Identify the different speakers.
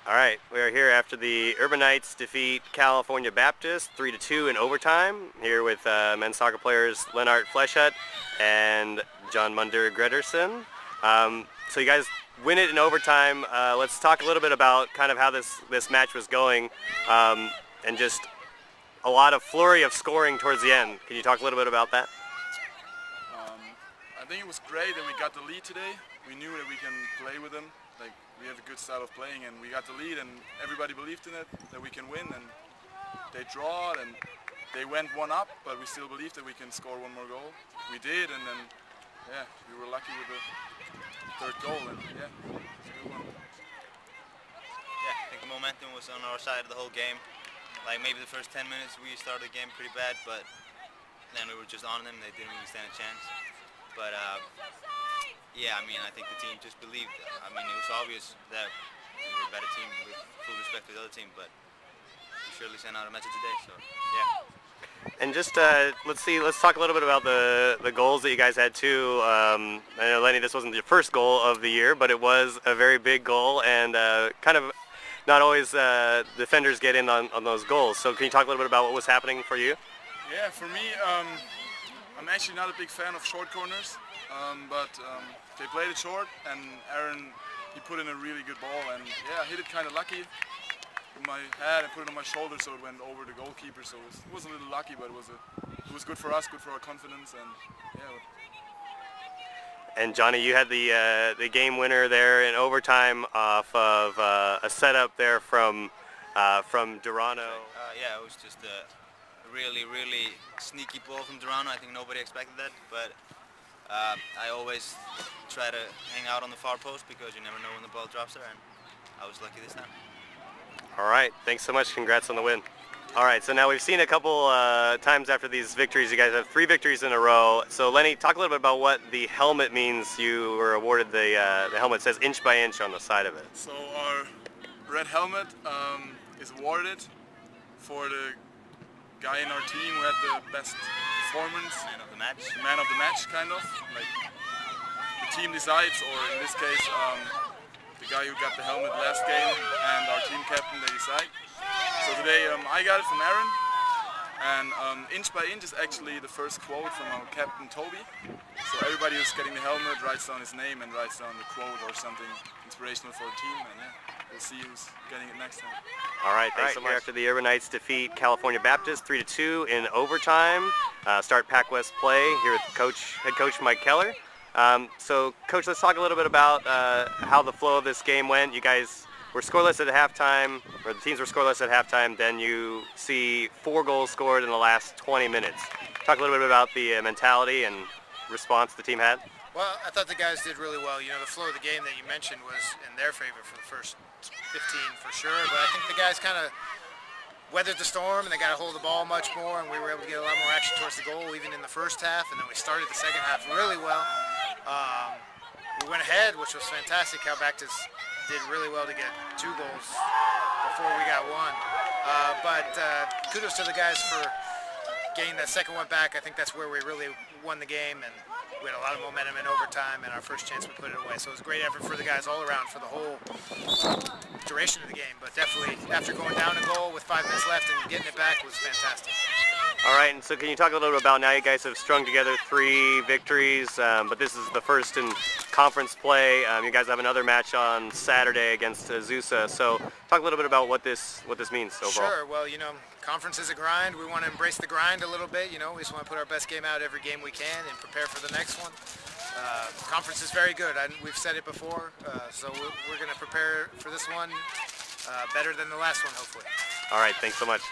Speaker 1: All right, we are here after the Urban Knights defeat California Baptist 3-2 in overtime. Here with men's soccer players Lennart Fleshut and John Munder Grederson. So you guys win it in overtime. Let's talk a little bit about kind of how this match was going, and just a lot of flurry of scoring towards the end. Can you talk a little bit about that?
Speaker 2: I think it was great that we got the lead today. We knew that we can play with them. Like, we have a good style of playing, and we got the lead, and everybody believed in it, that we can win, and they drawed, and they went one up, but we still believed that we can score one more goal. We did, and then, yeah, we were lucky with the third goal, and yeah, it's a good one.
Speaker 3: Yeah, I think the momentum was on our side of the whole game. Like, maybe the first 10 minutes we started the game pretty bad, but then we were just on them. They didn't really stand a chance. But yeah, I mean, I think the team just believed. I mean, it was obvious that we were a better team with full respect to the other team, but we surely sent out a message today, so yeah.
Speaker 1: And just let's talk a little bit about the goals that you guys had too. I know, Lenny, this wasn't your first goal of the year, but it was a very big goal, and kind of not always defenders get in on those goals. So can you talk a little bit about what was happening for you?
Speaker 2: Yeah, for me, I'm actually not a big fan of short corners, but they played it short, and Aaron, he put in a really good ball, and yeah, I hit it kind of lucky with my head and put it on my shoulder, so it went over the goalkeeper. So it was a little lucky, but it was good for us, good for our confidence, and yeah.
Speaker 1: And Johnny, you had the game winner there in overtime off of a setup there from Durano.
Speaker 3: Yeah, it was just a really sneaky ball from Durano. I think nobody expected that, but I always try to hang out on the far post because you never know when the ball drops there, and I was lucky this time.
Speaker 1: All right, thanks so much. Congrats on the win. All right, so now we've seen a couple times after these victories. You guys have 3 victories in a row. So Lenny, talk a little bit about what the helmet means. You were awarded the helmet. It says inch by inch on the side of it.
Speaker 2: So our red helmet is awarded for the guy in our team who had the best performance.
Speaker 3: Man of the match.
Speaker 2: The man of the match, kind of. Like, the team decides, or in this case, the guy who got the helmet last game and our team captain, they decide. So today I got it from Aaron, and inch by inch is actually the first quote from our captain Toby. So everybody who's getting the helmet writes down his name and writes down the quote or something inspirational for the team, and yeah, we'll see who's getting it next time.
Speaker 1: All right, thanks so much. After the Urban Knights defeat California Baptist 3-2 in overtime, start Pac-West play here with head coach Mike Keller. So, Coach, let's talk a little bit about how the flow of this game went. You guys were scoreless at halftime, or the teams were scoreless at halftime. Then you see 4 goals scored in the last 20 minutes. Talk a little bit about the mentality and response the team had.
Speaker 4: Well, I thought the guys did really well. You know, the flow of the game that you mentioned was in their favor for the first 15 for sure, but I think the guys kind of weathered the storm, and they got to hold the ball much more, and we were able to get a lot more action towards the goal even in the first half, and then we started the second half really well. We went ahead, which was fantastic. How Baptist did really well to get 2 goals before we got 1. But kudos to the guys for getting that second one back. I think that's where we really won the game, and we had a lot of momentum in overtime, and our first chance we put it away. So it was a great effort for the guys all around for the whole duration of the game. But definitely after going down a goal with 5 minutes left and getting it back was fantastic.
Speaker 1: All right, and so can you talk a little bit about, now you guys have strung together 3 victories, but this is the first in conference play. You guys have another match on Saturday against Azusa. So talk a little bit about what this means overall.
Speaker 4: Sure. Well, you know, conference is a grind. We want to embrace the grind a little bit. You know, we just want to put our best game out every game we can and prepare for the next one. Conference is very good. We've said it before, so we're going to prepare for this one better than the last one, hopefully.
Speaker 1: All right, thanks so much.